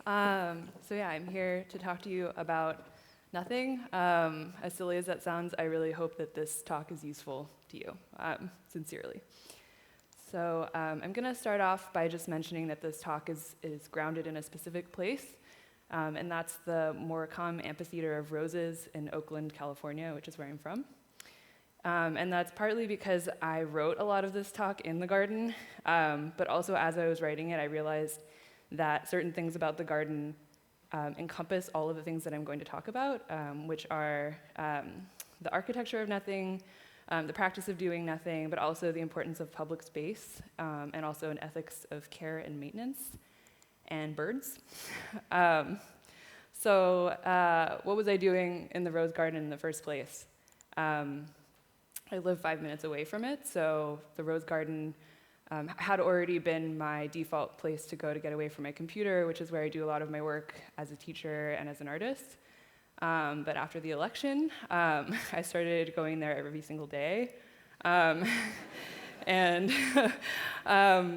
So yeah, I'm here to talk to you about nothing. As silly as that sounds, I really hope that this talk is useful to you, sincerely. So I'm going to start off by just mentioning that this talk is grounded in a specific place, and that's the Moricom Amphitheater of Roses in Oakland, California, which is where I'm from. And that's partly because I wrote a lot of this talk in the garden, but also as I was writing it, I realized that certain things about the garden encompass all of the things that I'm going to talk about, which are the architecture of nothing, the practice of doing nothing, but also the importance of public space, and also an ethics of care and maintenance, and birds. So what was I doing in the rose garden in the first place? I live 5 minutes away from it, so the rose garden had already been my default place to go to get away from my computer, which is where I do a lot of my work as a teacher and as an artist. But after the election, I started going there every single day. And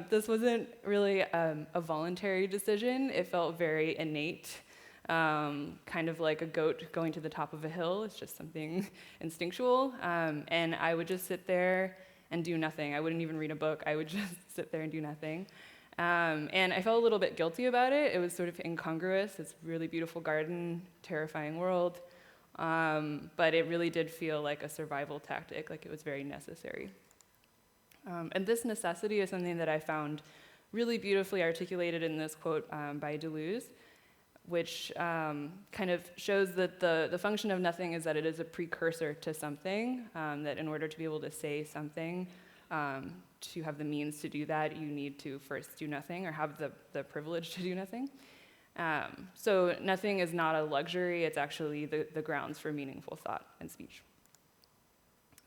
this wasn't really a voluntary decision. It felt very innate, kind of like a goat going to the top of a hill. It's just something instinctual. And I would just sit there and do nothing. I wouldn't even read a book. I would just sit there and do nothing. And I felt a little bit guilty about it. It was sort of incongruous. It's a really beautiful garden, terrifying world. But it really did feel like a survival tactic, like it was very necessary. And this necessity is something that I found really beautifully articulated in this quote by Deleuze, which kind of shows that the function of nothing is that it is a precursor to something, that in order to be able to say something, to have the means to do that, you need to first do nothing or have the privilege to do nothing. So nothing is not a luxury, it's actually the grounds for meaningful thought and speech.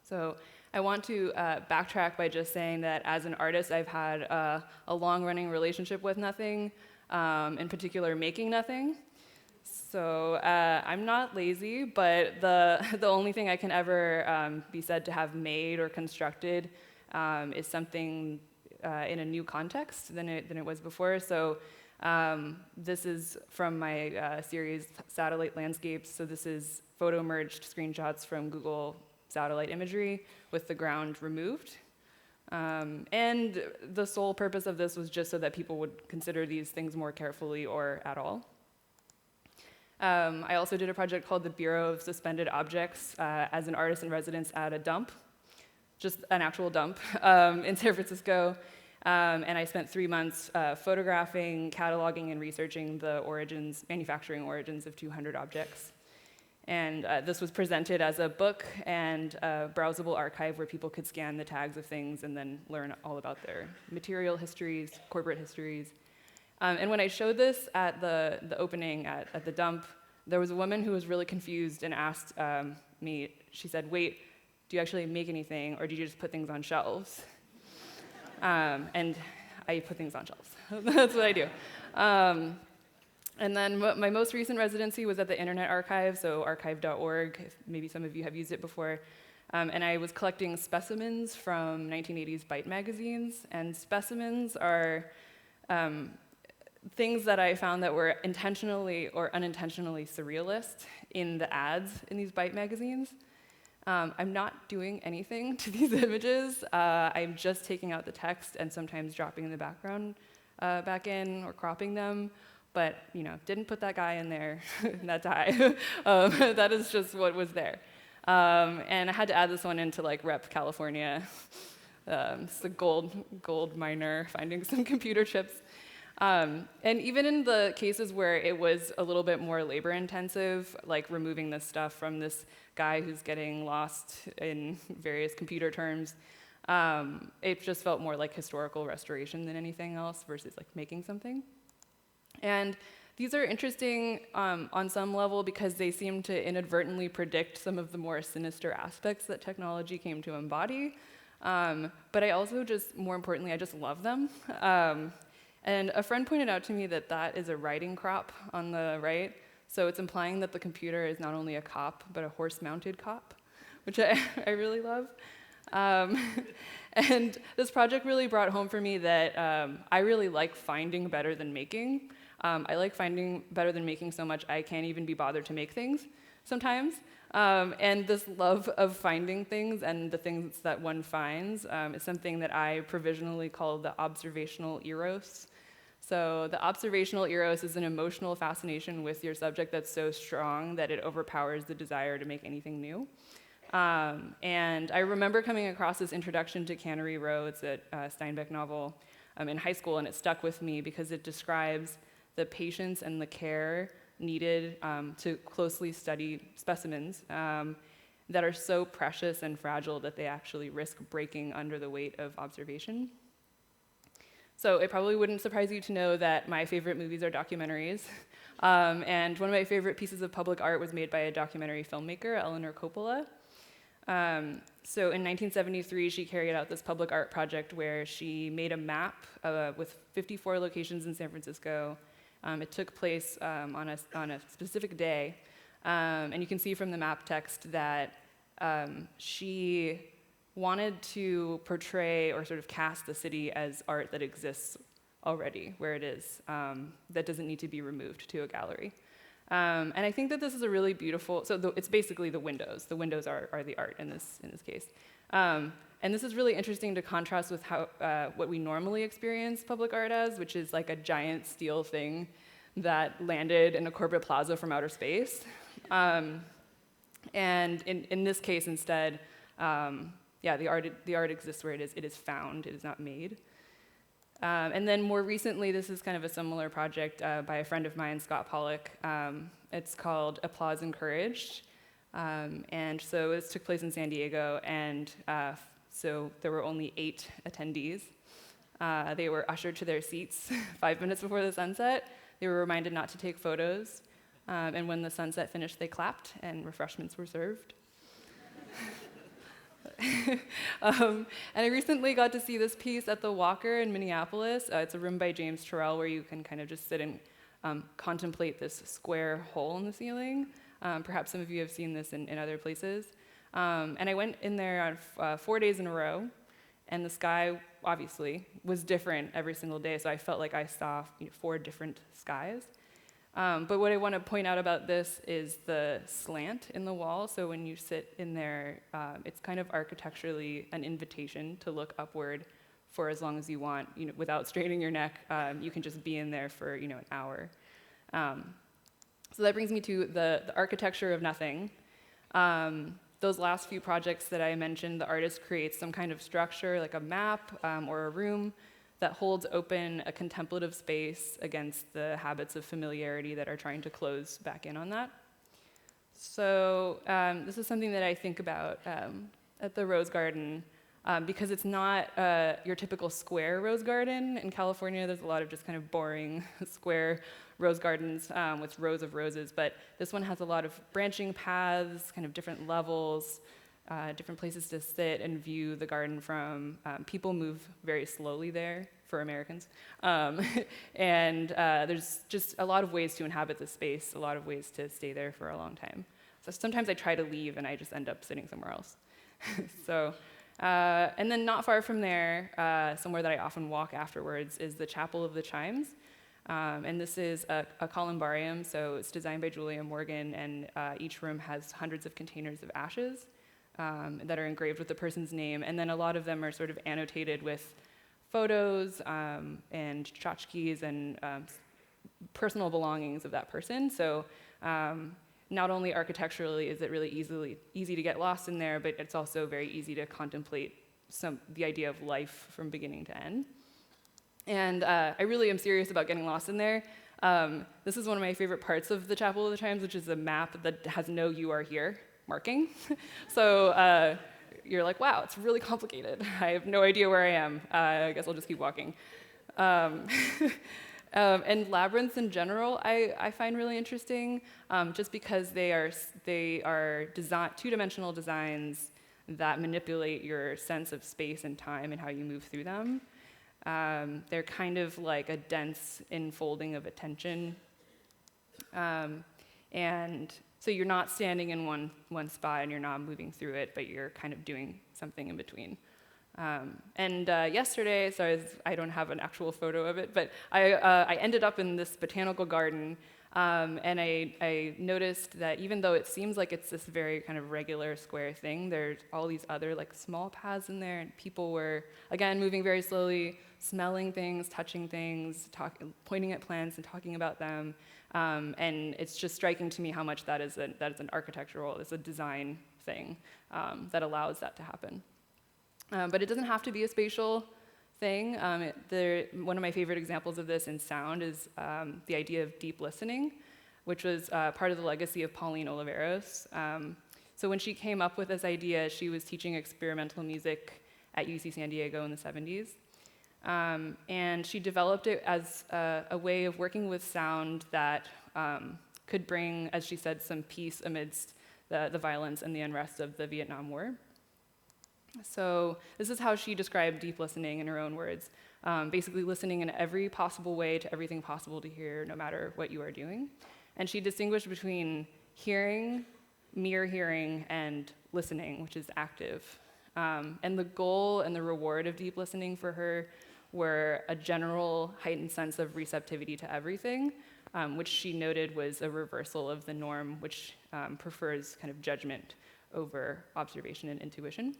So I want to backtrack by just saying that as an artist, I've had a long-running relationship with nothing, in particular making nothing. So I'm not lazy, but the only thing I can ever be said to have made or constructed is something in a new context than it was before. So this is from my series Satellite Landscapes. So this is photo merged screenshots from Google satellite imagery with the ground removed. And the sole purpose of this was just so that people would consider these things more carefully or at all. I also did a project called the Bureau of Suspended Objects as an artist in residence at a dump, just an actual dump in San Francisco. And I spent 3 months photographing, cataloging, and researching the manufacturing origins of 200 objects. And this was presented as a book and a browsable archive where people could scan the tags of things and then learn all about their material histories, corporate histories. And when I showed this at the opening at the dump, there was a woman who was really confused and asked me, she said, "Wait, do you actually make anything, or do you just put things on shelves?" And I put things on shelves. That's what I do. And then my most recent residency was at the Internet Archive, so archive.org, if maybe some of you have used it before. And I was collecting specimens from 1980s Byte magazines, and specimens are things that I found that were intentionally or unintentionally surrealist in the ads in these Byte magazines. I'm not doing anything to these images. I'm just taking out the text and sometimes dropping the background back in or cropping them. But, didn't put that guy in there, that tie. That is just what was there. And I had to add this one into Rep California. It's the gold miner finding some computer chips. And even in the cases where it was a little bit more labor intensive, like removing this stuff from this guy who's getting lost in various computer terms, it just felt more like historical restoration than anything else versus making something. And these are interesting on some level because they seem to inadvertently predict some of the more sinister aspects that technology came to embody. But I also more importantly, I just love them. And a friend pointed out to me that is a riding crop on the right. So it's implying that the computer is not only a cop, but a horse-mounted cop, which I really love. And this project really brought home for me that I really like finding better than making. I like finding better than making so much I can't even be bothered to make things sometimes. And this love of finding things and the things that one finds is something that I provisionally call the observational eros. So the observational eros is an emotional fascination with your subject that's so strong that it overpowers the desire to make anything new. And I remember coming across this introduction to Cannery Row. It's a Steinbeck novel in high school, and it stuck with me because it describes the patience and the care needed to closely study specimens that are so precious and fragile that they actually risk breaking under the weight of observation. So it probably wouldn't surprise you to know that my favorite movies are documentaries. And one of my favorite pieces of public art was made by a documentary filmmaker, Eleanor Coppola. So in 1973, she carried out this public art project where she made a map with 54 locations in San Francisco. It took place on a specific day. And you can see from the map text that she wanted to portray or sort of cast the city as art that exists already, where it is, that doesn't need to be removed to a gallery. And I think that this is a really beautiful, it's basically the windows. The windows are the art in this case. And this is really interesting to contrast with how what we normally experience public art as, which is like a giant steel thing that landed in a corporate plaza from outer space. And in this case, instead, the art exists where it is found, it is not made. And then more recently, this is kind of a similar project by a friend of mine, Scott Pollock. It's called Applause Encouraged. And so this took place in San Diego, and so there were only 8 attendees. They were ushered to their seats 5 minutes before the sunset. They were reminded not to take photos. And when the sunset finished, they clapped, and refreshments were served. And I recently got to see this piece at the Walker in Minneapolis. It's a room by James Turrell where you can kind of just sit and contemplate this square hole in the ceiling. Perhaps some of you have seen this in other places. And I went in there on 4 days in a row, and the sky, obviously, was different every single day, so I felt like I saw 4 different skies. But what I want to point out about this is the slant in the wall. So when you sit in there, it's kind of architecturally an invitation to look upward for as long as you want, without straining your neck. You can just be in there for an hour. So that brings me to the architecture of nothing. Those last few projects that I mentioned, the artist creates some kind of structure, like a map or a room, that holds open a contemplative space against the habits of familiarity that are trying to close back in on that. So this is something that I think about at the Rose Garden, because it's not your typical square rose garden. In California, there's a lot of just kind of boring square rose gardens with rows of roses, but this one has a lot of branching paths, kind of different levels, different places to sit and view the garden from. People move very slowly there for Americans. And there's just a lot of ways to inhabit the space, a lot of ways to stay there for a long time. So sometimes I try to leave and I just end up sitting somewhere else. And then not far from there, somewhere that I often walk afterwards, is the Chapel of the Chimes. And this is a columbarium, so it's designed by Julia Morgan, and each room has hundreds of containers of ashes that are engraved with the person's name, and then a lot of them are sort of annotated with photos and tchotchkes and personal belongings of that person. So not only architecturally is it really easy to get lost in there, but it's also very easy to contemplate the idea of life from beginning to end. And I really am serious about getting lost in there. This is one of my favorite parts of the Chapel of the Chimes, which is a map that has no "you are here" marking. So you're like, wow, it's really complicated. I have no idea where I am. I guess I'll just keep walking. And labyrinths in general, I find really interesting, just because they are two-dimensional designs that manipulate your sense of space and time and how you move through them. They're kind of like a dense enfolding of attention. And so you're not standing in one spot and you're not moving through it, but you're kind of doing something in between. And yesterday, so I don't have an actual photo of it, but I ended up in this botanical garden, and I noticed that even though it seems like it's this very kind of regular square thing, there's all these other like small paths in there, and people were, again, moving very slowly, smelling things, touching things, pointing at plants and talking about them. And it's just striking to me how much that is an architectural, it's a design thing that allows that to happen. But it doesn't have to be a spatial thing. One of my favorite examples of this in sound is the idea of deep listening, which was part of the legacy of Pauline Oliveros. So when she came up with this idea, she was teaching experimental music at UC San Diego in the 70s. And she developed it as a way of working with sound that could bring, as she said, some peace amidst the violence and the unrest of the Vietnam War. So this is how she described deep listening in her own words. Basically listening in every possible way to everything possible to hear, no matter what you are doing. And she distinguished between hearing, mere hearing, and listening, which is active. And the goal and the reward of deep listening for her were a general heightened sense of receptivity to everything, which she noted was a reversal of the norm, which prefers kind of judgment over observation and intuition.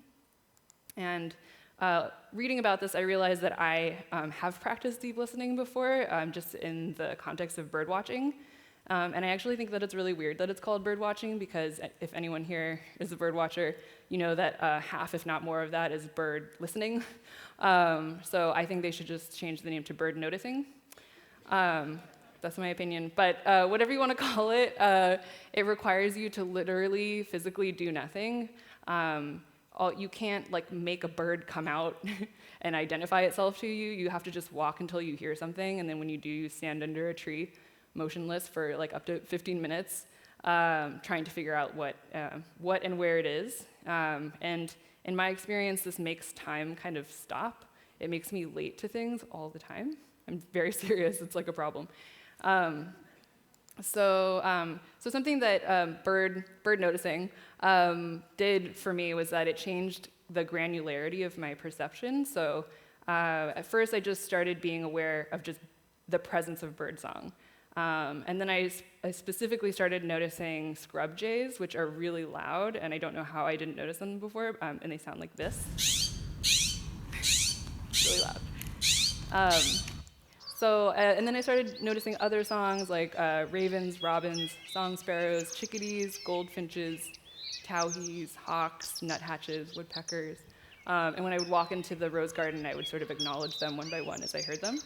And reading about this, I realized that I have practiced deep listening before, just in the context of bird watching. And I actually think that it's really weird that it's called bird watching, because if anyone here is a bird watcher, you know that half, if not more of that, is bird listening. So I think they should just change the name to bird noticing. That's my opinion. But whatever you want to call it, it requires you to literally, physically do nothing. You can't like make a bird come out and identify itself to you. You have to just walk until you hear something, and then when you do, you stand under a tree, motionless for like up to 15 minutes, trying to figure out what and where it is. And in my experience, this makes time kind of stop. It makes me late to things all the time. I'm very serious. It's like a problem. So something that bird noticing did for me was that it changed the granularity of my perception. So at first I just started being aware of just the presence of birdsong. And then I specifically started noticing scrub jays, which are really loud, and I don't know how I didn't notice them before, and they sound like this. Really loud. And then I started noticing other songs like ravens, robins, song sparrows, chickadees, goldfinches, towhees, hawks, nuthatches, woodpeckers. And when I would walk into the rose garden, I would sort of acknowledge them one by one as I heard them.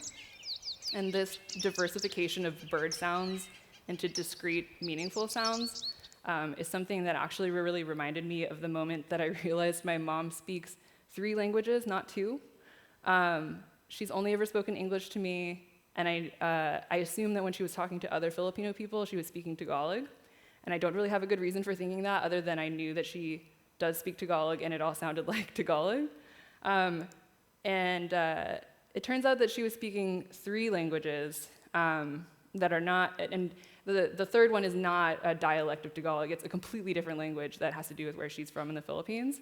And this diversification of bird sounds into discrete, meaningful sounds is something that actually really reminded me of the moment that I realized my mom speaks 3 languages, not 2. She's only ever spoken English to me, and I assume that when she was talking to other Filipino people, she was speaking Tagalog. And I don't really have a good reason for thinking that, other than I knew that she does speak Tagalog, and it all sounded like Tagalog. It turns out that she was speaking 3 languages that are not, and the third one is not a dialect of Tagalog. It's a completely different language that has to do with where she's from in the Philippines.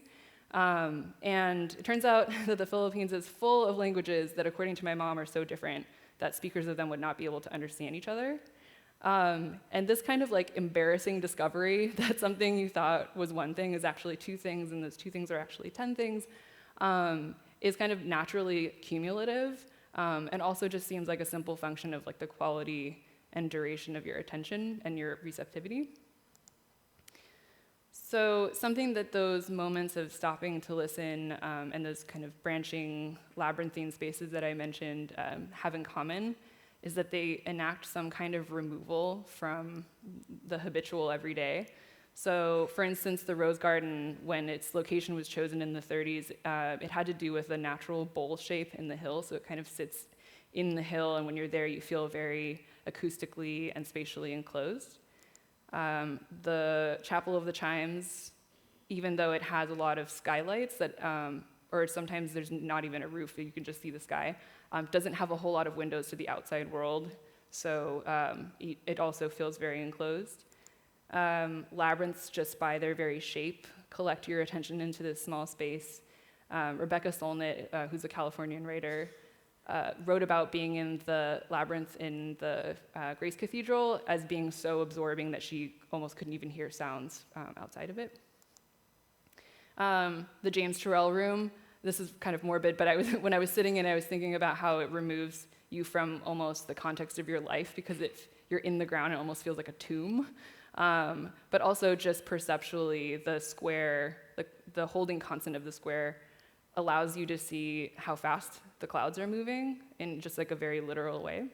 And it turns out that the Philippines is full of languages that, according to my mom, are so different that speakers of them would not be able to understand each other. And this kind of like embarrassing discovery that something you thought was one thing is actually 2 things, and those 2 things are actually 10 things, is kind of naturally cumulative, and also just seems like a simple function of like the quality and duration of your attention and your receptivity. So something that those moments of stopping to listen and those kind of branching labyrinthine spaces that I mentioned have in common is that they enact some kind of removal from the habitual everyday. So for instance, the Rose Garden, when its location was chosen in the 30s, it had to do with a natural bowl shape in the hill, so it kind of sits in the hill, and when you're there, you feel very acoustically and spatially enclosed. The Chapel of the Chimes, even though it has a lot of skylights that, or sometimes there's not even a roof, you can just see the sky, doesn't have a whole lot of windows to the outside world, so it also feels very enclosed. Labyrinths, just by their very shape, collect your attention into this small space. Rebecca Solnit, who's a Californian writer, wrote about being in the labyrinth in the Grace Cathedral as being so absorbing that she almost couldn't even hear sounds outside of it. The James Turrell room, this is kind of morbid, but when I was sitting in it, I was thinking about how it removes you from almost the context of your life, because you're in the ground, it almost feels like a tomb. But also just perceptually, the square, the holding constant of the square allows you to see how fast the clouds are moving in just like a very literal way.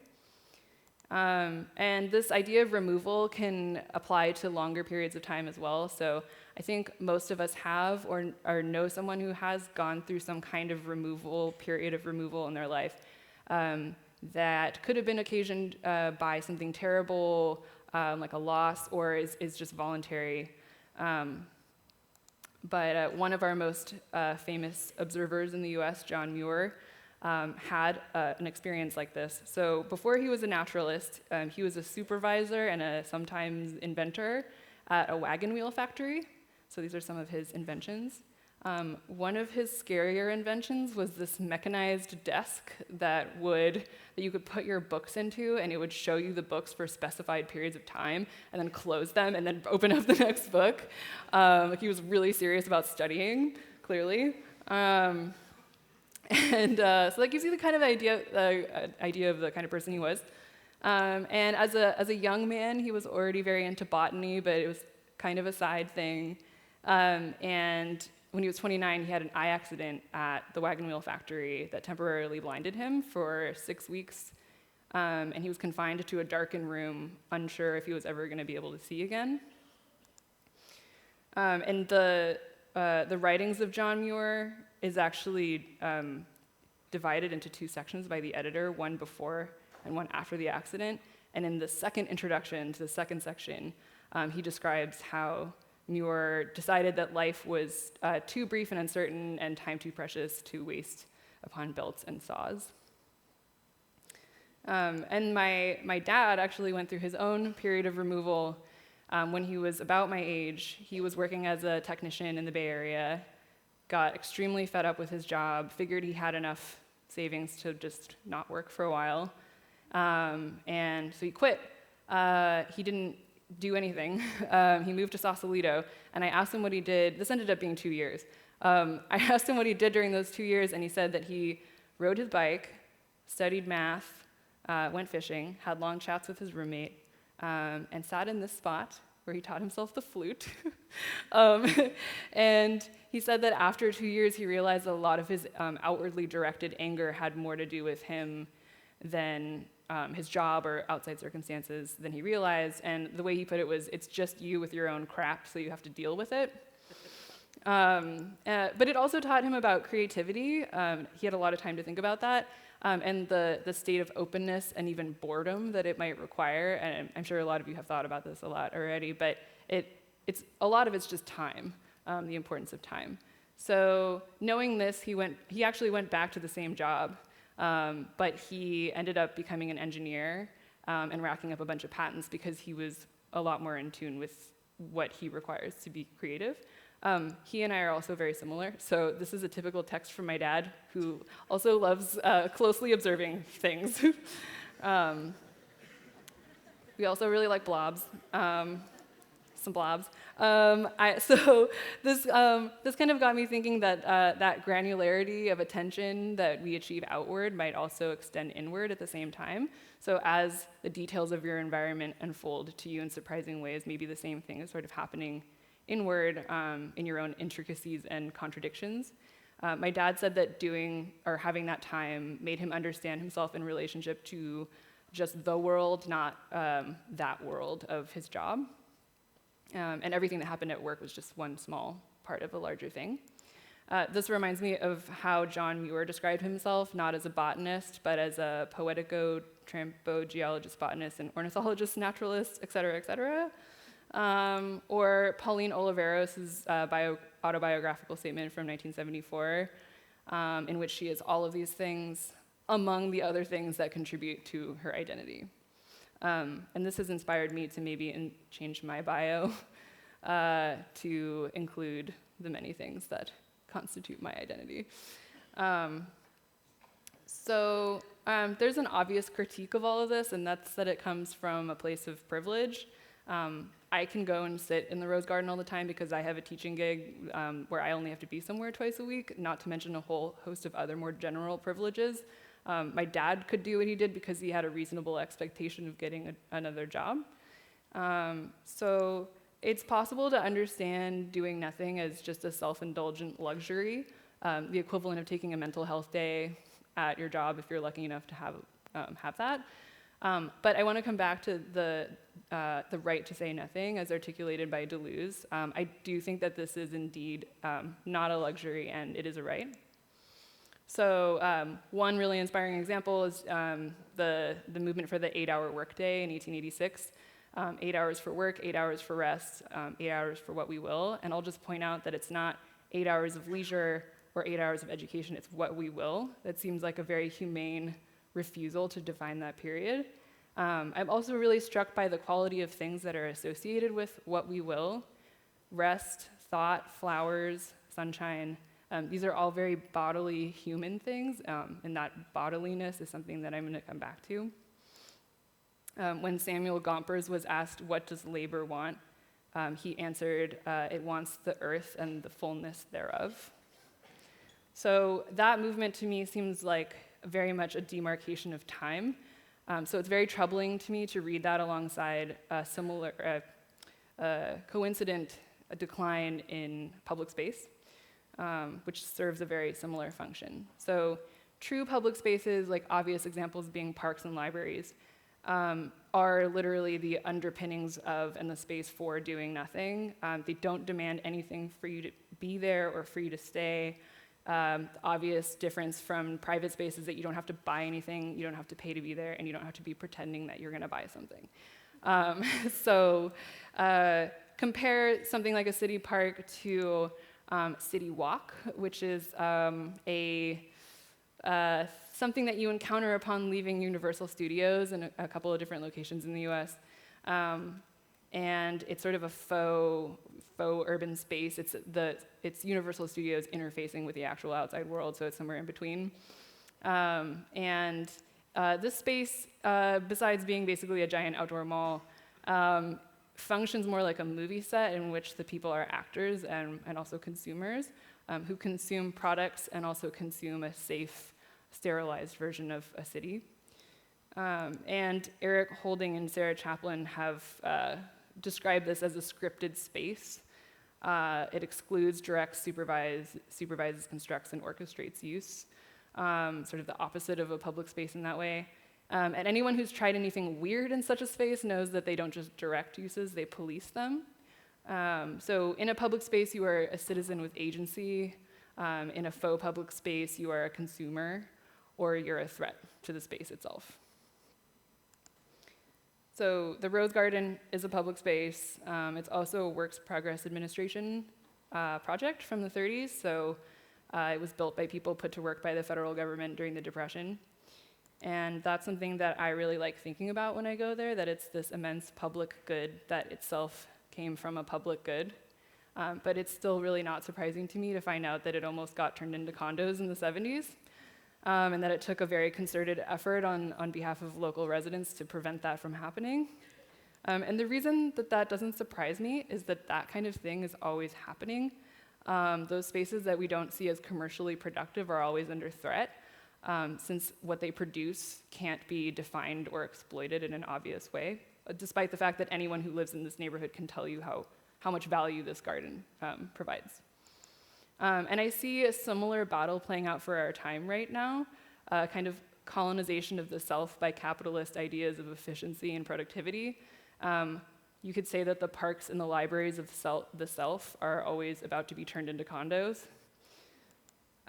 And this idea of removal can apply to longer periods of time as well. So I think most of us have or know someone who has gone through some kind of period of removal in their life that could have been occasioned by something terrible, like a loss, or is just voluntary. But one of our most famous observers in the US, John Muir, had an experience like this. So before he was a naturalist, he was a supervisor and a sometimes inventor at a wagon wheel factory. So these are some of his inventions. One of his scarier inventions was this mechanized desk that you could put your books into, and it would show you the books for specified periods of time, and then close them, and then open up the next book. He was really serious about studying, clearly. So that gives you the kind of idea of the kind of person he was. And as a young man, he was already very into botany, but it was kind of a side thing. And when he was 29, he had an eye accident at the wagon wheel factory that temporarily blinded him for 6 weeks. And he was confined to a darkened room, unsure if he was ever going to be able to see again. And the writings of John Muir is actually divided into 2 sections by the editor, one before and one after the accident. And in the second introduction to the second section, he describes how Muir decided that life was too brief and uncertain and time too precious to waste upon belts and saws. And my dad actually went through his own period of removal when he was about my age. He was working as a technician in the Bay Area, got extremely fed up with his job, figured he had enough savings to just not work for a while, and so he quit. He didn't do anything. He moved to Sausalito, and I asked him what he did. This ended up being 2 years. I asked him what he did during those 2 years, and he said that he rode his bike, studied math, went fishing, had long chats with his roommate, and sat in this spot where he taught himself the flute. And he said that after 2 years, he realized that a lot of his outwardly directed anger had more to do with him than his job or outside circumstances than he realized. And the way he put it was, it's just you with your own crap, so you have to deal with it. But it also taught him about creativity. He had a lot of time to think about that, and the state of openness and even boredom that it might require. And I'm sure a lot of you have thought about this a lot already, but it's a lot of it's just time, the importance of time. So knowing this, he actually went back to the same job, but he ended up becoming an engineer and racking up a bunch of patents because he was a lot more in tune with what he requires to be creative. He and I are also very similar. So this is a typical text from my dad, who also loves closely observing things. We also really like blobs, some blobs. So this kind of got me thinking that that granularity of attention that we achieve outward might also extend inward at the same time. So as the details of your environment unfold to you in surprising ways, maybe the same thing is sort of happening inward in your own intricacies and contradictions. My dad said that doing or having that time made him understand himself in relationship to just the world, not that world of his job. And everything that happened at work was just one small part of a larger thing. This reminds me of how John Muir described himself, not as a botanist, but as a poetico-trampogeologist, botanist, and ornithologist, naturalist, et cetera, et cetera. Or Pauline Oliveros' autobiographical statement from 1974, in which she is all of these things among the other things that contribute to her identity. And this has inspired me to maybe change my bio to include the many things that constitute my identity. There's an obvious critique of all of this, and that's that it comes from a place of privilege. I can go and sit in the Rose Garden all the time because I have a teaching gig where I only have to be somewhere twice a week, not to mention a whole host of other more general privileges. My dad could do what he did because he had a reasonable expectation of getting another job. So it's possible to understand doing nothing as just a self-indulgent luxury, the equivalent of taking a mental health day at your job if you're lucky enough to have that. But I want to come back to the right to say nothing as articulated by Deleuze. I do think that this is indeed not a luxury and it is a right. So one really inspiring example is the movement for the 8-hour workday in 1886. 8 hours for work, 8 hours for rest, 8 hours for what we will. And I'll just point out that it's not 8 hours of leisure or 8 hours of education, it's what we will. That seems like a very humane refusal to define that period. I'm also really struck by the quality of things that are associated with what we will. Rest, thought, flowers, sunshine. These are all very bodily human things, and that bodiliness is something that I'm going to come back to. When Samuel Gompers was asked, what does labor want? He answered, it wants the earth and the fullness thereof. So that movement to me seems like very much a demarcation of time. So it's very troubling to me to read that alongside a similar, coincident decline in public space, which serves a very similar function. So true public spaces, like obvious examples being parks and libraries, are literally the underpinnings of and the space for doing nothing. They don't demand anything for you to be there or for you to stay. The obvious difference from private spaces that you don't have to buy anything, you don't have to pay to be there, and you don't have to be pretending that you're going to buy something. Compare something like a city park to City Walk, which is something that you encounter upon leaving Universal Studios in a couple of different locations in the US. And it's sort of a faux urban space. It's Universal Studios interfacing with the actual outside world, so it's somewhere in between. This space, besides being basically a giant outdoor mall, functions more like a movie set in which the people are actors and also consumers who consume products and also consume a safe, sterilized version of a city. And Eric Holding and Sarah Chaplin have described this as a scripted space. It excludes, directs, supervises, constructs, and orchestrates use, sort of the opposite of a public space in that way. And anyone who's tried anything weird in such a space knows that they don't just direct uses, they police them. So in a public space, you are a citizen with agency. In a faux public space, you are a consumer, or you're a threat to the space itself. So the Rose Garden is a public space. It's also a works progress administration project from the 30s. So it was built by people put to work by the federal government during the Depression. And that's something that I really like thinking about when I go there, that it's this immense public good that itself came from a public good. But it's still really not surprising to me to find out that it almost got turned into condos in the 70s. And that it took a very concerted effort on behalf of local residents to prevent that from happening. And the reason that doesn't surprise me is that kind of thing is always happening. Those spaces that we don't see as commercially productive are always under threat, since what they produce can't be defined or exploited in an obvious way, despite the fact that anyone who lives in this neighborhood can tell you how much value this garden provides. And I see a similar battle playing out for our time right now, kind of colonization of the self by capitalist ideas of efficiency and productivity. You could say that the parks and the libraries of the self are always about to be turned into condos.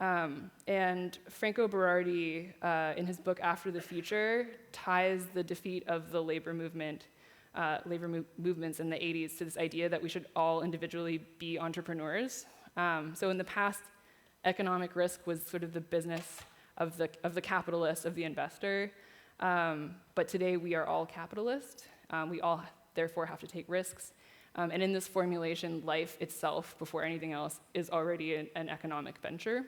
And Franco Berardi, in his book After the Future, ties the defeat of the labor movements in the 80s to this idea that we should all individually be entrepreneurs. So in the past, economic risk was sort of the business of the capitalist, of the investor. But today we are all capitalists. We all therefore have to take risks. And in this formulation, life itself, before anything else, is already an economic venture.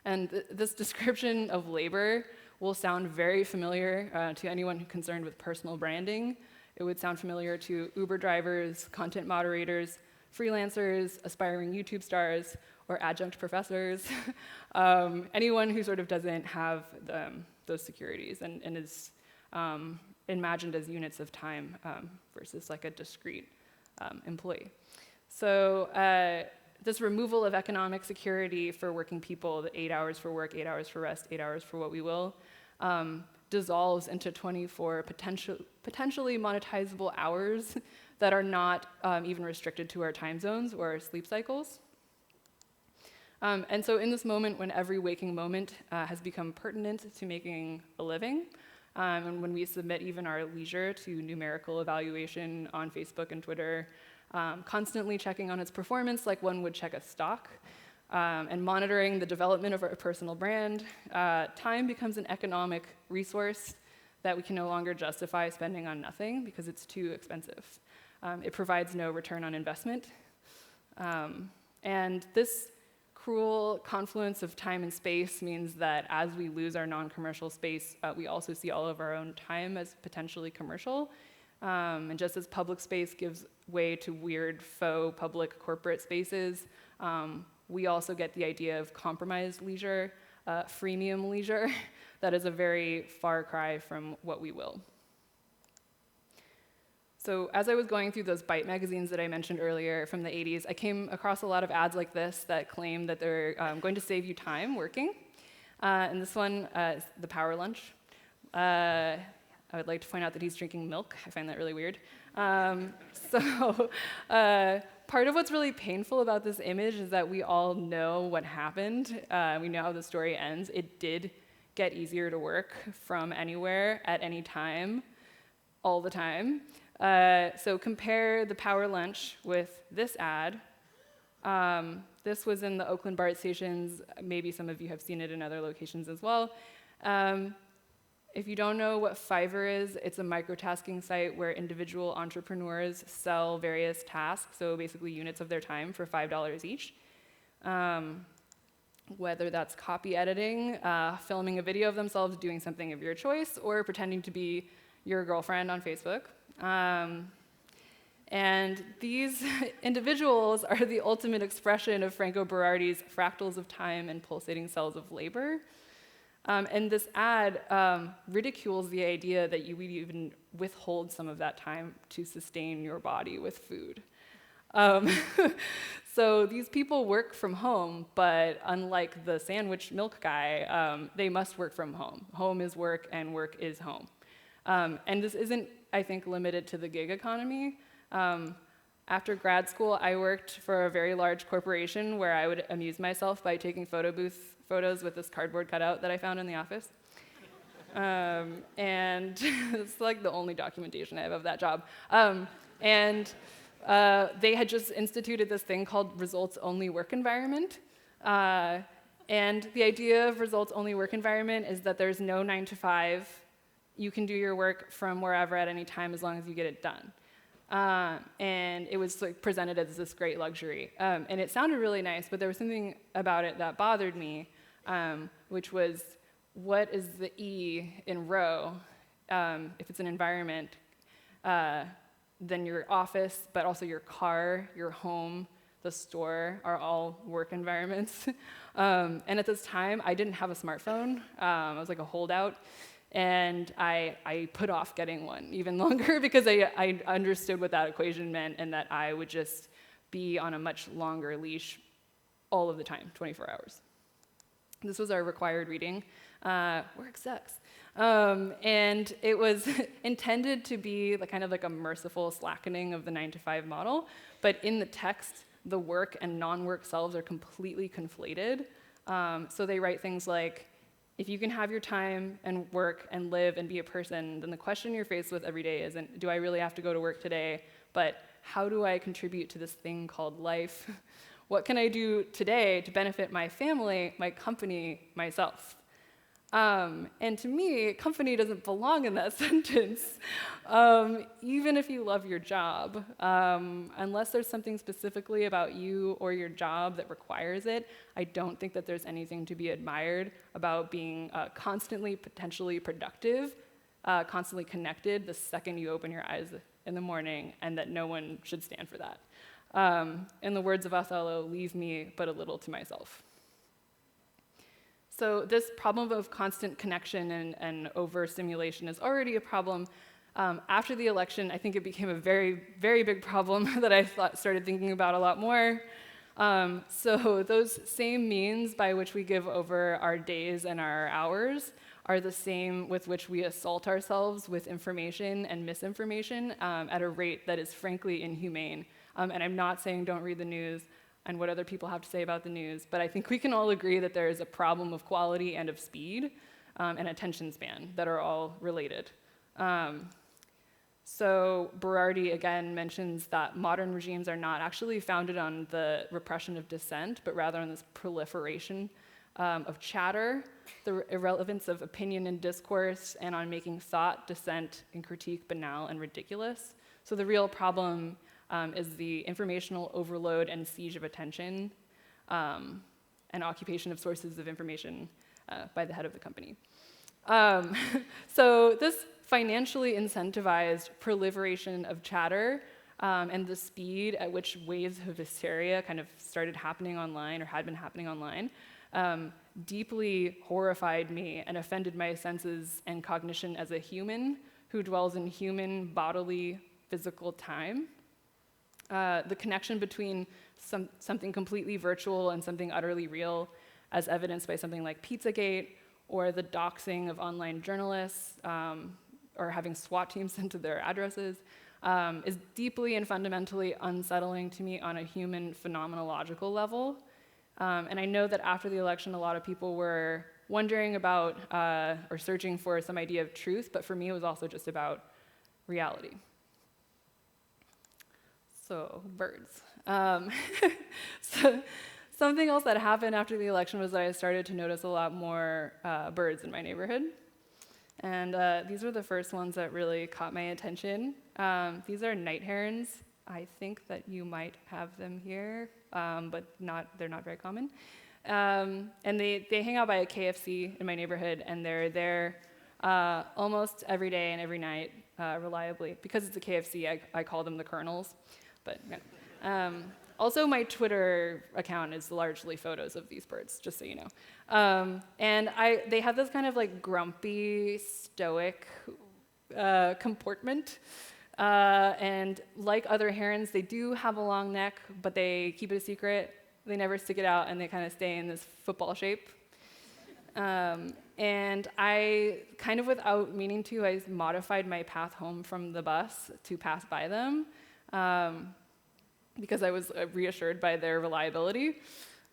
And this description of labor will sound very familiar to anyone concerned with personal branding. It would sound familiar to Uber drivers, content moderators, freelancers, aspiring YouTube stars, or adjunct professors, anyone who sort of doesn't have those securities and is imagined as units of time versus like a discrete employee. So this removal of economic security for working people, the 8 hours for work, 8 hours for rest, 8 hours for what we will, dissolves into 24 potentially monetizable hours that are not even restricted to our time zones or our sleep cycles. And so in this moment, when every waking moment has become pertinent to making a living, and when we submit even our leisure to numerical evaluation on Facebook and Twitter, constantly checking on its performance like one would check a stock, and monitoring the development of our personal brand, time becomes an economic resource that we can no longer justify spending on nothing because it's too expensive. It provides no return on investment. And this cruel confluence of time and space means that as we lose our non-commercial space, we also see all of our own time as potentially commercial. And just as public space gives way to weird faux public corporate spaces, we also get the idea of compromised leisure, freemium leisure, that is a very far cry from what we will. So as I was going through those Byte magazines that I mentioned earlier from the 80s, I came across a lot of ads like this that claim that they're going to save you time working. And this one is the Power Lunch. I would like to point out that he's drinking milk. I find that really weird. So part of what's really painful about this image is that we all know what happened. We know how the story ends. It did get easier to work from anywhere, at any time, all the time. So compare the Power Lunch with this ad. This was in the Oakland BART stations. Maybe some of you have seen it in other locations as well. If you don't know what Fiverr is, it's a microtasking site where individual entrepreneurs sell various tasks, so basically units of their time for $5 each. Whether that's copy editing, filming a video of themselves doing something of your choice, or pretending to be your girlfriend on Facebook. And these individuals are the ultimate expression of Franco Berardi's fractals of time and pulsating cells of labor. And this ad ridicules the idea that you would even withhold some of that time to sustain your body with food. So these people work from home, but unlike the sandwich milk guy, they must work from home. Home is work, and work is home. And this isn't, I think, limited to the gig economy. After grad school, I worked for a very large corporation where I would amuse myself by taking photo booth photos with this cardboard cutout that I found in the office. And it's like the only documentation I have of that job. They had just instituted this thing called results-only work environment. And the idea of results-only work environment is that there's no 9 to 5. You can do your work from wherever at any time as long as you get it done. And it was like presented as this great luxury. And it sounded really nice, but there was something about it that bothered me, which was, what is the E in row? If it's an environment, then your office, but also your car, your home, the store are all work environments. And at this time, I didn't have a smartphone. I was like a holdout. And I put off getting one even longer because I understood what that equation meant, and that I would just be on a much longer leash all of the time, 24 hours. This was our required reading. Work sucks. And it was intended to be kind of like a merciful slackening of the 9 to 5 model, but in the text, the work and non-work selves are completely conflated. So they write things like, if you can have your time and work and live and be a person, then the question you're faced with every day isn't, do I really have to go to work today? But how do I contribute to this thing called life? What can I do today to benefit my family, my company, myself? And to me, company doesn't belong in that sentence, even if you love your job. Unless there's something specifically about you or your job that requires it, I don't think that there's anything to be admired about being constantly potentially productive, constantly connected the second you open your eyes in the morning, and that no one should stand for that. In the words of Othello, leave me but a little to myself. So this problem of constant connection and overstimulation is already a problem. After the election, I think it became a very, very big problem that I started thinking about a lot more. So those same means by which we give over our days and our hours are the same with which we assault ourselves with information and misinformation at a rate that is frankly inhumane. And I'm not saying don't read the news and what other people have to say about the news, but I think we can all agree that there is a problem of quality and of speed and attention span that are all related. So Berardi again mentions that modern regimes are not actually founded on the repression of dissent, but rather on this proliferation of chatter, the irrelevance of opinion and discourse, and on making thought, dissent, and critique banal and ridiculous. So the real problem is the informational overload and siege of attention and occupation of sources of information by the head of the company. So this financially incentivized proliferation of chatter and the speed at which waves of hysteria kind of started happening online or had been happening online deeply horrified me and offended my senses and cognition as a human who dwells in human bodily physical time. The connection between something completely virtual and something utterly real, as evidenced by something like Pizzagate, or the doxing of online journalists, or having SWAT teams sent to their addresses, is deeply and fundamentally unsettling to me on a human phenomenological level. And I know that after the election, a lot of people were wondering about or searching for some idea of truth, but for me, it was also just about reality. So, birds. So, something else that happened after the election was that I started to notice a lot more birds in my neighborhood. And these were the first ones that really caught my attention. These are night herons. I think that you might have them here, but they're not very common. And they hang out by a KFC in my neighborhood, and they're there almost every day and every night reliably. Because it's a KFC, I call them the Colonels. But yeah. Also, my Twitter account is largely photos of these birds, just so you know. And they have this kind of like grumpy, stoic comportment. And like other herons, they do have a long neck, but they keep it a secret. They never stick it out, and they kind of stay in this football shape. And I, kind of without meaning to, I modified my path home from the bus to pass by them. Because I was reassured by their reliability.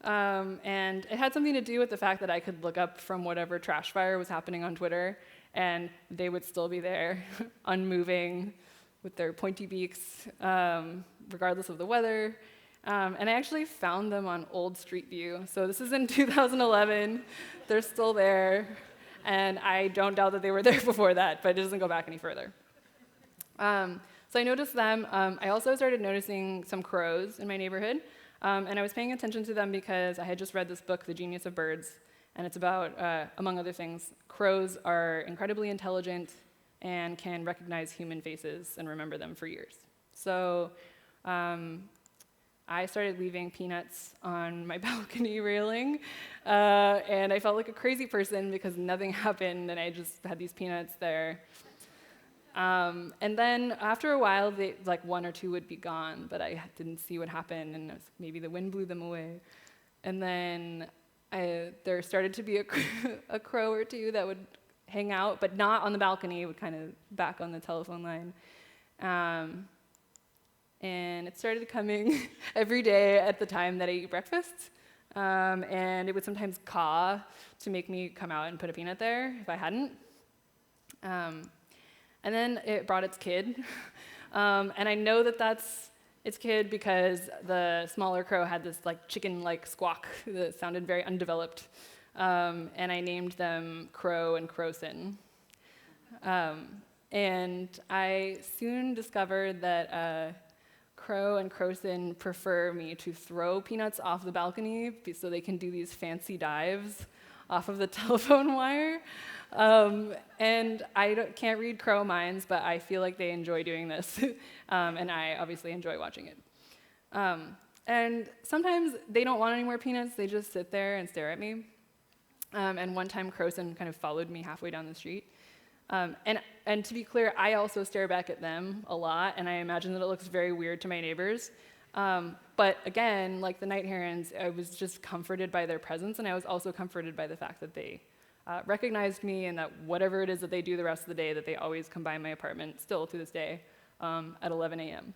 And it had something to do with the fact that I could look up from whatever trash fire was happening on Twitter, and they would still be there, unmoving, with their pointy beaks, regardless of the weather. And I actually found them on Old Street View. So this is in 2011. They're still there. And I don't doubt that they were there before that, but it doesn't go back any further. So I noticed them. I also started noticing some crows in my neighborhood. And I was paying attention to them because I had just read this book, The Genius of Birds. And it's about, among other things, crows are incredibly intelligent and can recognize human faces and remember them for years. So I started leaving peanuts on my balcony railing. And I felt like a crazy person because nothing happened, and I just had these peanuts there. And then after a while, like one or two would be gone, but I didn't see what happened, and maybe the wind blew them away. And then there started to be a crow or two that would hang out, but not on the balcony. It would kind of back on the telephone line. And it started coming every day at the time that I eat breakfast. And it would sometimes caw to make me come out and put a peanut there if I hadn't. And then it brought its kid. And I know that that's its kid because the smaller crow had this like chicken-like squawk that sounded very undeveloped. and I named them Crow and Crowson. And I soon discovered that Crow and Crowson prefer me to throw peanuts off the balcony so they can do these fancy dives off of the telephone wire. And I can't read crow minds, but I feel like they enjoy doing this. And I obviously enjoy watching it. And sometimes they don't want any more peanuts. They just sit there and stare at me. And one time, Crowson kind of followed me halfway down the street. And to be clear, I also stare back at them a lot, and I imagine that it looks very weird to my neighbors. But again, like the night herons, I was just comforted by their presence, and I was also comforted by the fact that they recognized me, and that whatever it is that they do the rest of the day, that they always come by my apartment, still to this day, at 11 a.m.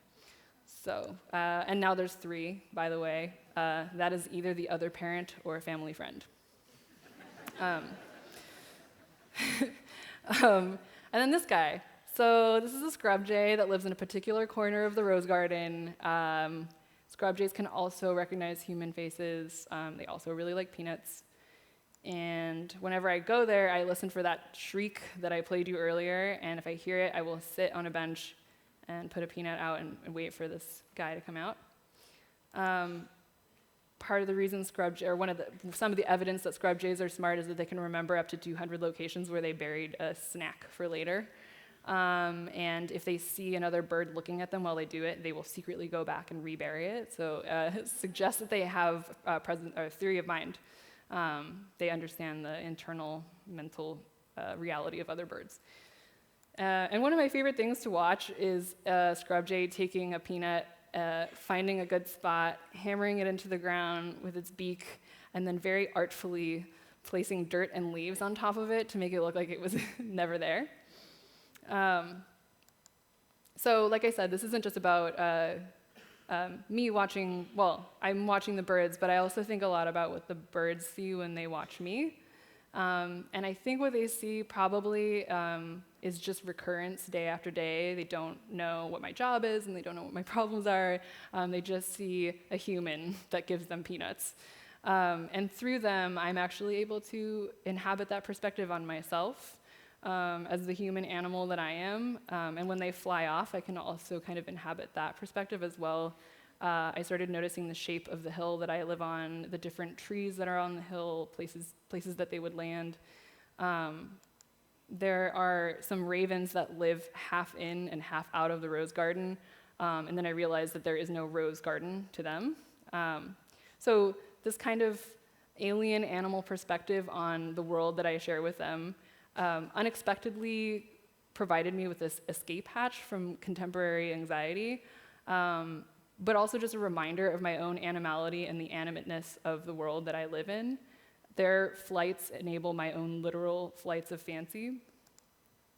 So, and now there's 3, by the way. That is either the other parent or a family friend. And then this guy. So this is a scrub jay that lives in a particular corner of the rose garden. Scrub jays can also recognize human faces. They also really like peanuts. And whenever I go there, I listen for that shriek that I played you earlier. And if I hear it, I will sit on a bench and put a peanut out and wait for this guy to come out. Part of the reason some of the evidence that scrub jays are smart is that they can remember up to 200 locations where they buried a snack for later. And if they see another bird looking at them while they do it, they will secretly go back and rebury it. So it suggests that they have a theory of mind. They understand the internal mental reality of other birds. And one of my favorite things to watch is a scrub jay taking a peanut, finding a good spot, hammering it into the ground with its beak, and then very artfully placing dirt and leaves on top of it to make it look like it was never there. So like I said, this isn't just about me watching, I'm watching the birds, but I also think a lot about what the birds see when they watch me. And I think what they see probably is just recurrence day after day. They don't know what my job is, and they don't know what my problems are. They just see a human that gives them peanuts. And through them, I'm actually able to inhabit that perspective on myself as the human animal that I am. And when they fly off, I can also kind of inhabit that perspective as well. I started noticing the shape of the hill that I live on, the different trees that are on the hill, places that they would land. There are some ravens that live half in and half out of the rose garden, and then I realized that there is no rose garden to them. So this kind of alien animal perspective on the world that I share with them unexpectedly provided me with this escape hatch from contemporary anxiety, but also just a reminder of my own animality and the animateness of the world that I live in. Their flights enable my own literal flights of fancy.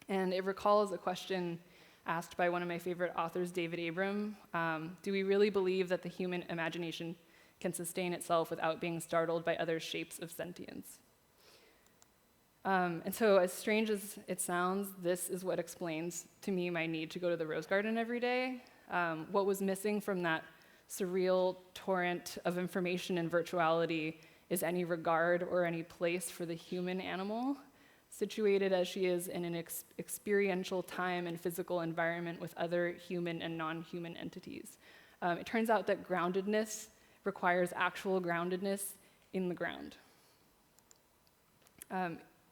And it recalls a question asked by one of my favorite authors, David Abram. Do we really believe that the human imagination can sustain itself without being startled by other shapes of sentience? And so as strange as it sounds, this is what explains to me my need to go to the rose garden every day. What was missing from that surreal torrent of information and virtuality is any regard or any place for the human animal, situated as she is in an experiential time and physical environment with other human and non-human entities. It turns out that groundedness requires actual groundedness in the ground.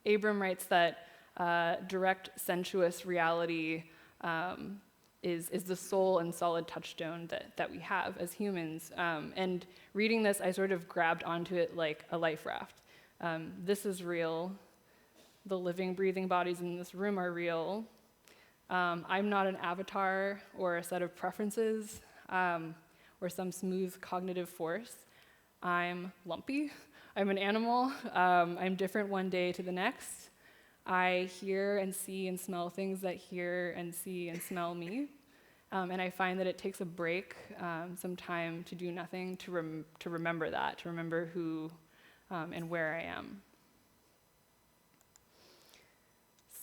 Abram writes that direct sensuous reality is the sole and solid touchstone that we have as humans. And reading this, I sort of grabbed onto it like a life raft. This is real. The living, breathing bodies in this room are real. I'm not an avatar or a set of preferences or some smooth cognitive force. I'm lumpy. I'm an animal. I'm different one day to the next. I hear and see and smell things that hear and see and smell me. And I find that it takes a break, some time to do nothing, to remember that, to remember who and where I am.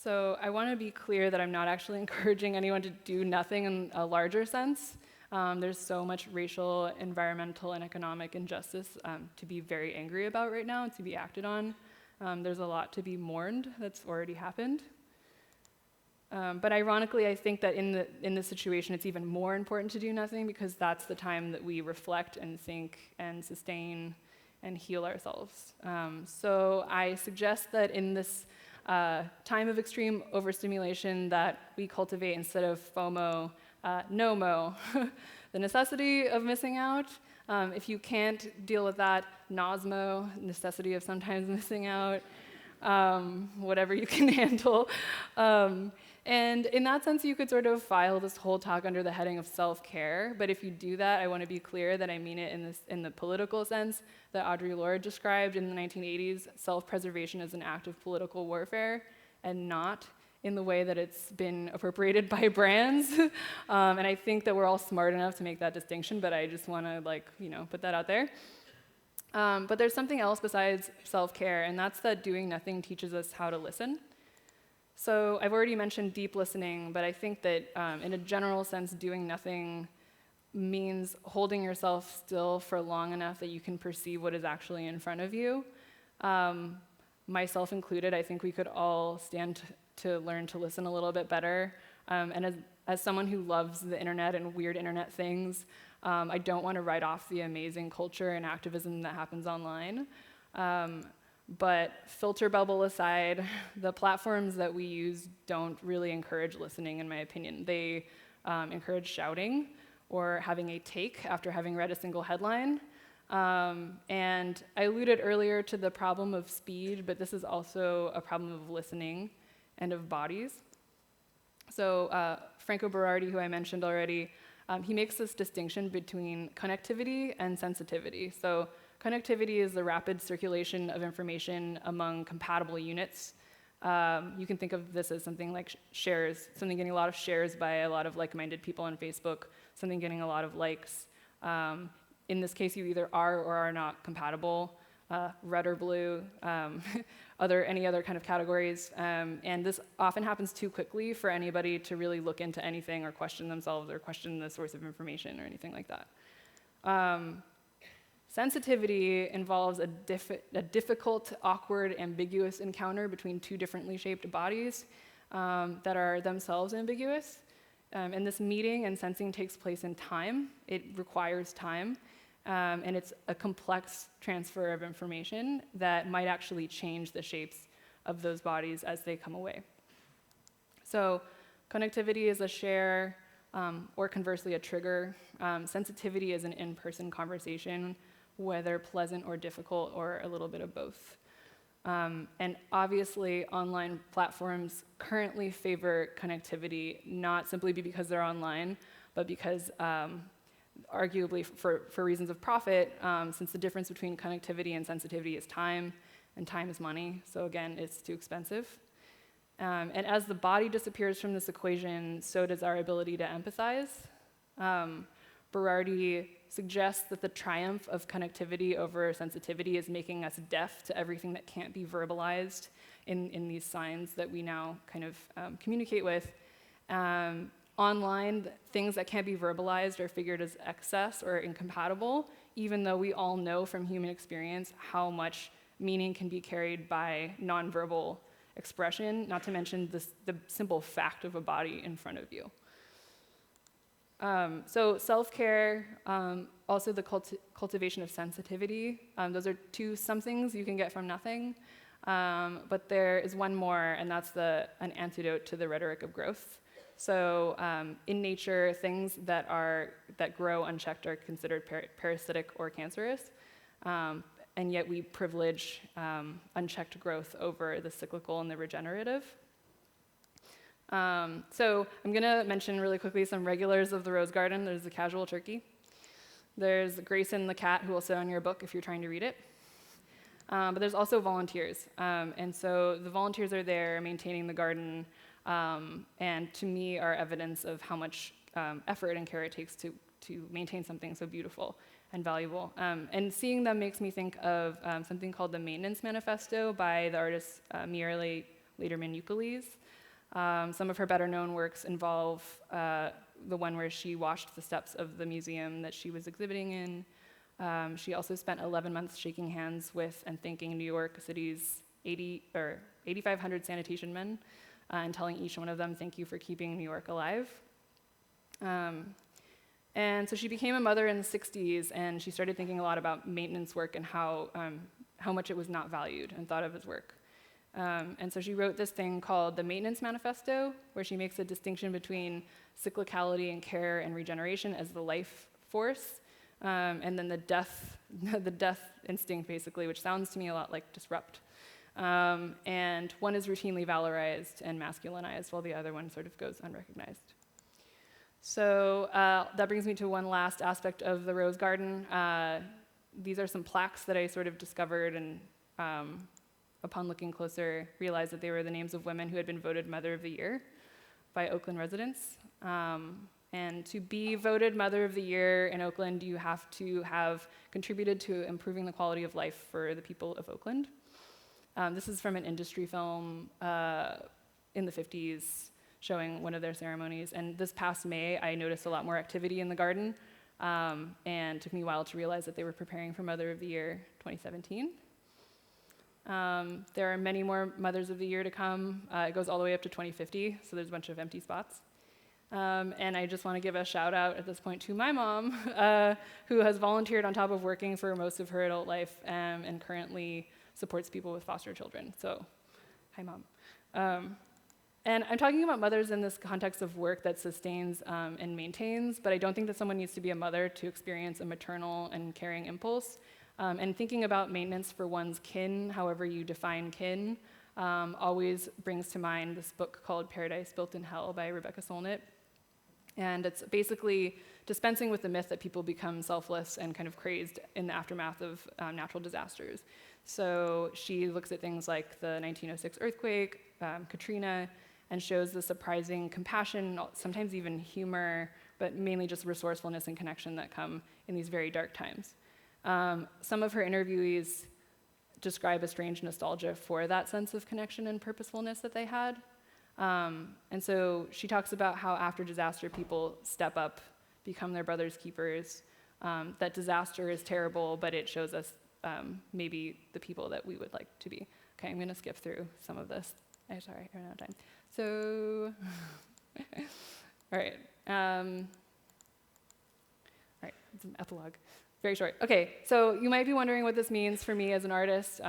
So I want to be clear that I'm not actually encouraging anyone to do nothing in a larger sense. There's so much racial, environmental, and economic injustice to be very angry about right now and to be acted on. There's a lot to be mourned that's already happened. But ironically, I think that in this situation, it's even more important to do nothing because that's the time that we reflect and think and sustain and heal ourselves. So I suggest that in this time of extreme overstimulation that we cultivate instead of FOMO, NOMO, the necessity of missing out. If you can't deal with that, NOSMO, necessity of sometimes missing out, whatever you can handle. And in that sense, you could sort of file this whole talk under the heading of self-care. But if you do that, I want to be clear that I mean it in the political sense that Audre Lorde described in the 1980s. Self-preservation is an act of political warfare, and not in the way that it's been appropriated by brands. And I think that we're all smart enough to make that distinction, but I just want to put that out there. But there's something else besides self-care, and that's that doing nothing teaches us how to listen. So I've already mentioned deep listening, but I think that in a general sense, doing nothing means holding yourself still for long enough that you can perceive what is actually in front of you. Myself included, I think we could all stand to learn to listen a little bit better. And as someone who loves the internet and weird internet things, I don't want to write off the amazing culture and activism that happens online. But filter bubble aside, the platforms that we use don't really encourage listening, in my opinion. They encourage shouting or having a take after having read a single headline. And I alluded earlier to the problem of speed, but this is also a problem of listening and of bodies. So Franco Berardi, who I mentioned already, he makes this distinction between connectivity and sensitivity. So connectivity is the rapid circulation of information among compatible units. You can think of this as something like shares, something getting a lot of shares by a lot of like-minded people on Facebook, something getting a lot of likes. In this case, you either are or are not compatible, red or blue, any other kind of categories. And this often happens too quickly for anybody to really look into anything or question themselves or question the source of information or anything like that. Sensitivity involves a difficult, awkward, ambiguous encounter between two differently shaped bodies that are themselves ambiguous. And this meeting and sensing takes place in time. It requires time. And it's a complex transfer of information that might actually change the shapes of those bodies as they come away. So connectivity is a share, or conversely a trigger. Sensitivity is an in-person conversation, whether pleasant or difficult or a little bit of both. And obviously, online platforms currently favor connectivity, not simply because they're online, but because arguably for reasons of profit, since the difference between connectivity and sensitivity is time, and time is money, so again, it's too expensive. And as the body disappears from this equation, so does our ability to empathize. Berardi suggests that the triumph of connectivity over sensitivity is making us deaf to everything that can't be verbalized in these signs that we now kind of communicate with. Online, things that can't be verbalized are figured as excess or incompatible, even though we all know from human experience how much meaning can be carried by nonverbal expression, not to mention the simple fact of a body in front of you. So self-care, also the cultivation of sensitivity. Those are two somethings you can get from nothing. But there is one more, and that's an antidote to the rhetoric of growth. So in nature, things that grow unchecked are considered parasitic or cancerous. And yet we privilege unchecked growth over the cyclical and the regenerative. So I'm going to mention really quickly some regulars of the rose garden. There's the casual turkey. There's Grayson the cat, who will sit on your book if you're trying to read it. But there's also volunteers. And so the volunteers are there maintaining the garden, and to me are evidence of how much effort and care it takes to maintain something so beautiful and valuable. And seeing them makes me think of something called the Maintenance Manifesto by the artist Mireille Lederman-Ukeles. Some of her better-known works involve the one where she washed the steps of the museum that she was exhibiting in. She also spent 11 months shaking hands with and thanking New York City's 8,500 sanitation men, and telling each one of them, thank you for keeping New York alive. And so she became a mother in the 60s, and she started thinking a lot about maintenance work and how much it was not valued and thought of as work. And so she wrote this thing called the Maintenance Manifesto, where she makes a distinction between cyclicality and care and regeneration as the life force, and then the death instinct, basically, which sounds to me a lot like disrupt. And one is routinely valorized and masculinized, while the other one sort of goes unrecognized. So that brings me to one last aspect of the Rose Garden. These are some plaques that I sort of discovered, and upon looking closer, realized that they were the names of women who had been voted Mother of the Year by Oakland residents. And to be voted Mother of the Year in Oakland, you have to have contributed to improving the quality of life for the people of Oakland. This is from an industry film in the 50s, showing one of their ceremonies. And this past May, I noticed a lot more activity in the garden, and it took me a while to realize that they were preparing for Mother of the Year 2017. There are many more Mothers of the Year to come. It goes all the way up to 2050, so there's a bunch of empty spots. And I just want to give a shout out at this point to my mom, who has volunteered on top of working for most of her adult life, and currently supports people with foster children. So, hi, Mom. And I'm talking about mothers in this context of work that sustains and maintains, but I don't think that someone needs to be a mother to experience a maternal and caring impulse. And thinking about maintenance for one's kin, however you define kin, always brings to mind this book called Paradise Built in Hell by Rebecca Solnit. And it's basically dispensing with the myth that people become selfless and kind of crazed in the aftermath of natural disasters. So she looks at things like the 1906 earthquake, Katrina, and shows the surprising compassion, sometimes even humor, but mainly just resourcefulness and connection that come in these very dark times. Some of her interviewees describe a strange nostalgia for that sense of connection and purposefulness that they had. And so she talks about how after disaster, people step up, become their brother's keepers, that disaster is terrible, but it shows us maybe the people that we would like to be. Okay, I'm going to skip through some of this. Sorry, I ran out of time. So, all right. All right, it's an epilogue. Very short. Okay, so you might be wondering what this means for me as an artist,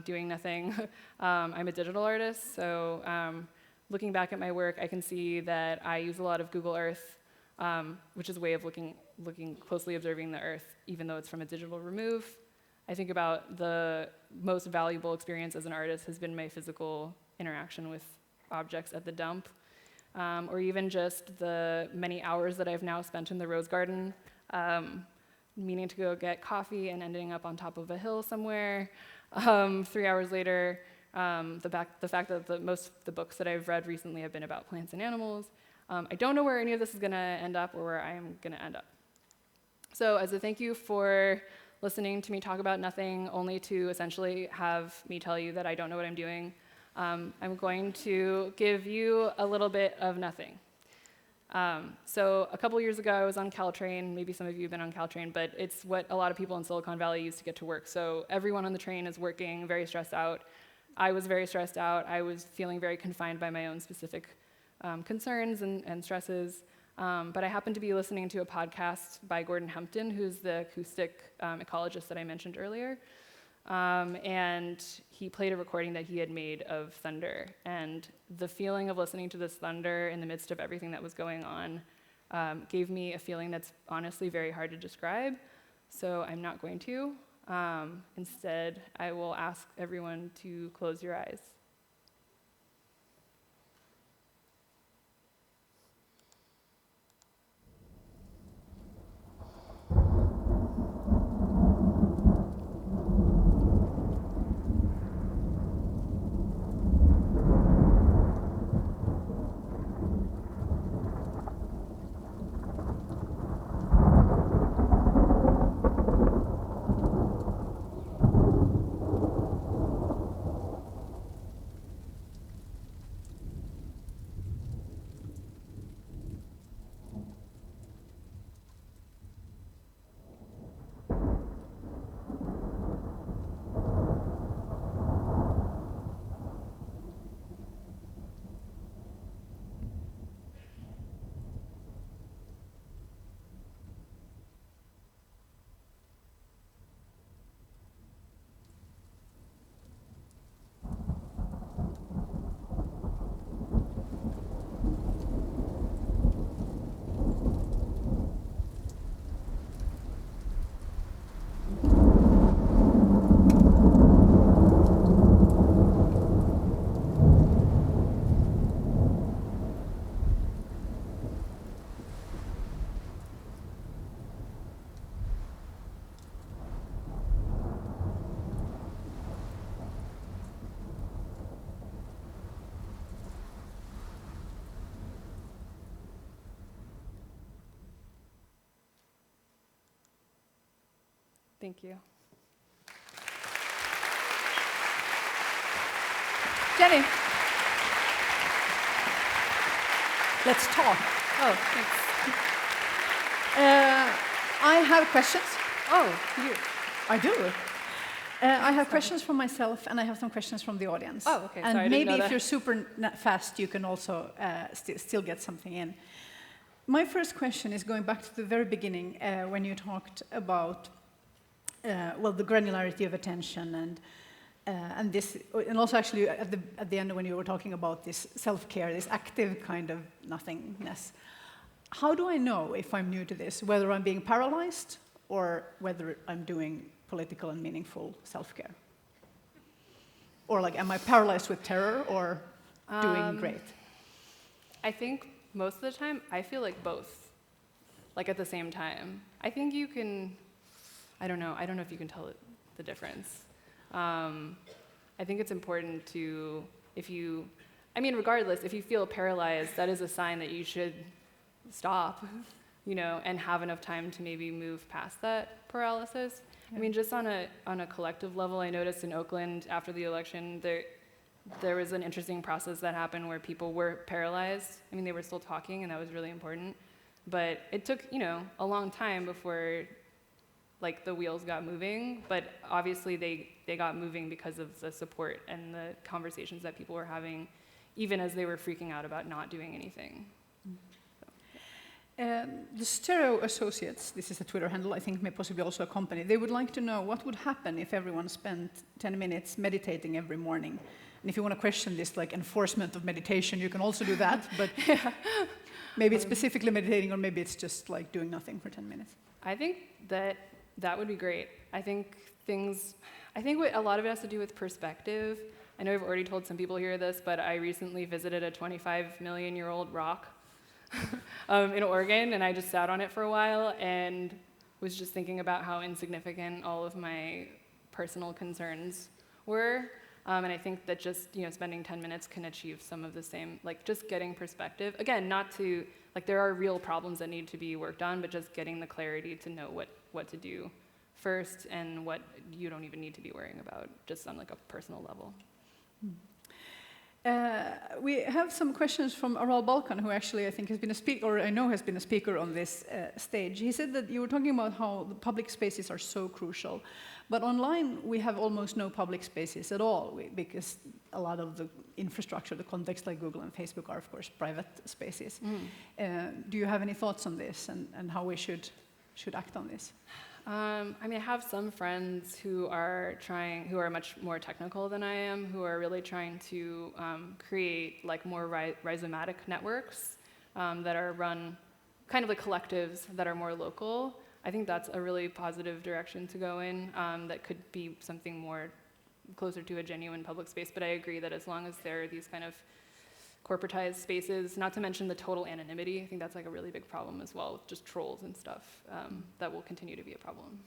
doing nothing. I'm a digital artist, so looking back at my work, I can see that I use a lot of Google Earth, which is a way of looking closely observing the Earth, even though it's from a digital remove. I think about the most valuable experience as an artist has been my physical interaction with objects at the dump, or even just the many hours that I've now spent in the Rose Garden, meaning to go get coffee and ending up on top of a hill somewhere. 3 hours later, the fact that most of the books that I've read recently have been about plants and animals. I don't know where any of this is going to end up or where I am going to end up. So as a thank you for listening to me talk about nothing, only to essentially have me tell you that I don't know what I'm doing, I'm going to give you a little bit of nothing. So a couple years ago, I was on Caltrain. Maybe some of you have been on Caltrain, but it's what a lot of people in Silicon Valley use to get to work. So everyone on the train is working, very stressed out. I was very stressed out. I was feeling very confined by my own specific concerns and stresses. But I happened to be listening to a podcast by Gordon Hempton, who's the acoustic ecologist that I mentioned earlier. And he played a recording that he had made of thunder. And the feeling of listening to this thunder in the midst of everything that was going on gave me a feeling that's honestly very hard to describe. So I'm not going to. Instead, I will ask everyone to close your eyes. Thank you. Jenny, let's talk. Oh, thanks. I have questions. Oh, you. I do. I have questions from myself, and I have some questions from the audience. Oh, okay. And Sorry, I didn't maybe know if that. you're super fast, you can also still get something in. My first question is going back to the very beginning when you talked about the granularity of attention and this, and also actually at the end when you were talking about this self-care, this active kind of nothingness. How do I know if I'm new to this, whether I'm being paralyzed or whether I'm doing political and meaningful self-care? Or like, am I paralyzed with terror or doing great? I think most of the time, I feel like both, like at the same time. I think you can, I don't know if you can tell the difference. I think it's important to, regardless, if you feel paralyzed, that is a sign that you should stop, and have enough time to maybe move past that paralysis. Yeah. Just on a collective level, I noticed in Oakland after the election, there was an interesting process that happened where people were paralyzed. They were still talking, and that was really important. But it took, a long time before, the wheels got moving. But obviously, they got moving because of the support and the conversations that people were having, even as they were freaking out about not doing anything. The Stereo Associates, this is a Twitter handle, I think may possibly also a company, they would like to know what would happen if everyone spent 10 minutes meditating every morning. And if you want to question this enforcement of meditation, you can also do that, but yeah. Maybe it's specifically meditating, or maybe it's just doing nothing for 10 minutes. I think that would be great. I think what a lot of it has to do with perspective. I know I've already told some people here this, but I recently visited a 25-million-year-old rock in Oregon, and I just sat on it for a while and was just thinking about how insignificant all of my personal concerns were. And I think that just spending 10 minutes can achieve some of the same, just getting perspective. Again, not to, there are real problems that need to be worked on, but just getting the clarity to know what to do first and what you don't even need to be worrying about, just on a personal level. We have some questions from Aral Balkan, who actually I think has been a speaker, or I know has been a speaker on this stage. He said that you were talking about how the public spaces are so crucial, but online we have almost no public spaces at all, because a lot of the infrastructure, the context like Google and Facebook are of course private spaces. Do you have any thoughts on this and how we should act on this? I have some friends who are much more technical than I am, who are really trying to create more rhizomatic networks that are run kind of like collectives that are more local. I think that's a really positive direction to go in. That could be something more closer to a genuine public space, but I agree that as long as there are these kind of corporatized spaces, not to mention the total anonymity. I think that's a really big problem as well, with just trolls and stuff. That will continue to be a problem.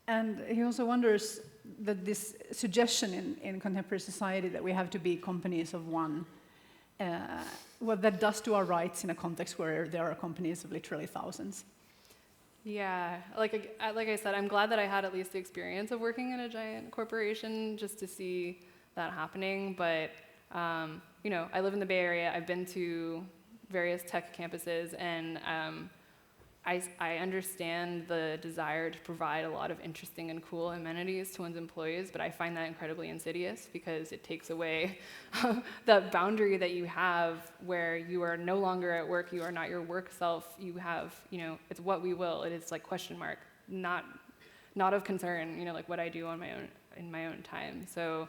And he also wonders that this suggestion in contemporary society that we have to be companies of one, what that does to our rights in a context where there are companies of literally thousands. Yeah, like I said, I'm glad that I had at least the experience of working in a giant corporation just to see that happening, but I live in the Bay Area. I've been to various tech campuses, and I understand the desire to provide a lot of interesting and cool amenities to one's employees, but I find that incredibly insidious because it takes away the boundary that you have where you are no longer at work, you are not your work self, you have, it's what we will, it is question mark, not of concern, what I do on in my own time. So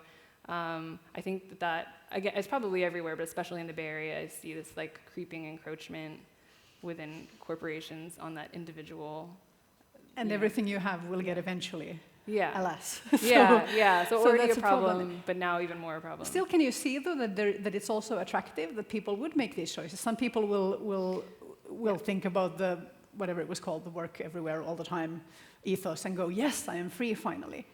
I think that again, it's probably everywhere, but especially in the Bay Area, I see this creeping encroachment within corporations on that individual. And everything you have will get eventually. Yeah. Alas. Yeah. So already that's a problem, but now even more a problem. Still, can you see though that it's also attractive that people would make these choices? Some people will think about the whatever it was called, the work everywhere all the time ethos, and go, yes, I am free finally.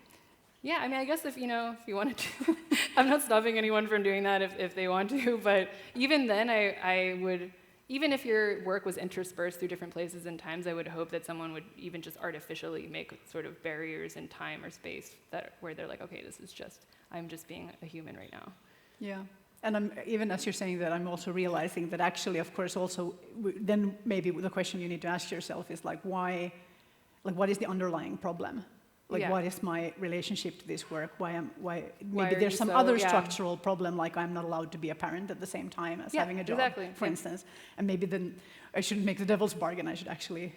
Yeah, I guess if you wanted to, I'm not stopping anyone from doing that if they want to, but even then I would, even if your work was interspersed through different places and times, I would hope that someone would even just artificially make sort of barriers in time or space where they're like, okay, I'm just being a human right now. Yeah. And even as you're saying that, I'm also realizing that actually, of course, also, then maybe the question you need to ask yourself is like, why, like, what is the underlying problem? Like, what is my relationship to this work? Maybe there's some other structural problem, like I'm not allowed to be a parent at the same time as having a job, for instance. And maybe then I shouldn't make the devil's bargain. I should actually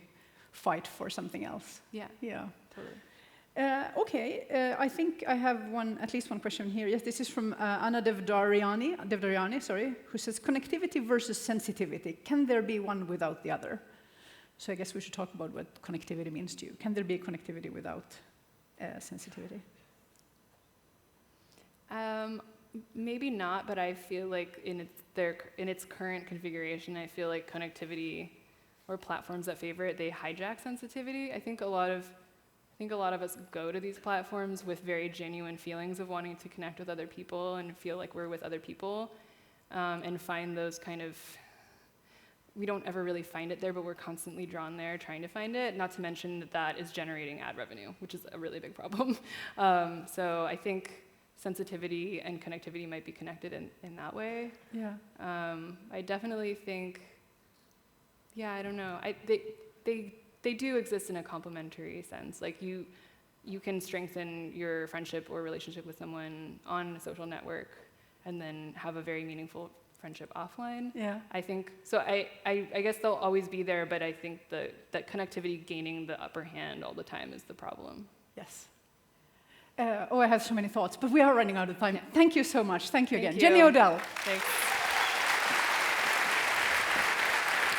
fight for something else. Yeah. Yeah. Totally. Okay. I think I have at least one question here. Yes, this is from Anna Devdariani, who says, connectivity versus sensitivity. Can there be one without the other? So I guess we should talk about what connectivity means to you. Can there be connectivity without sensitivity? Maybe not, but I feel like in its current configuration, I feel like connectivity or platforms that favor it, they hijack sensitivity. I think a lot of us go to these platforms with very genuine feelings of wanting to connect with other people and feel like we're with other people, and find those kind of. We don't ever really find it there, but we're constantly drawn there trying to find it, not to mention that is generating ad revenue, which is a really big problem. So I think sensitivity and connectivity might be connected in that way. Yeah. I definitely think, I don't know. They do exist in a complementary sense. Like you can strengthen your friendship or relationship with someone on a social network and then have a very meaningful friendship offline. Yeah. I think so. I guess they'll always be there, but I think that connectivity gaining the upper hand all the time is the problem. Yes. I have so many thoughts, but we are running out of time. Yeah. Thank you so much. Thank you again. Thank you. Jenny Odell. Thanks.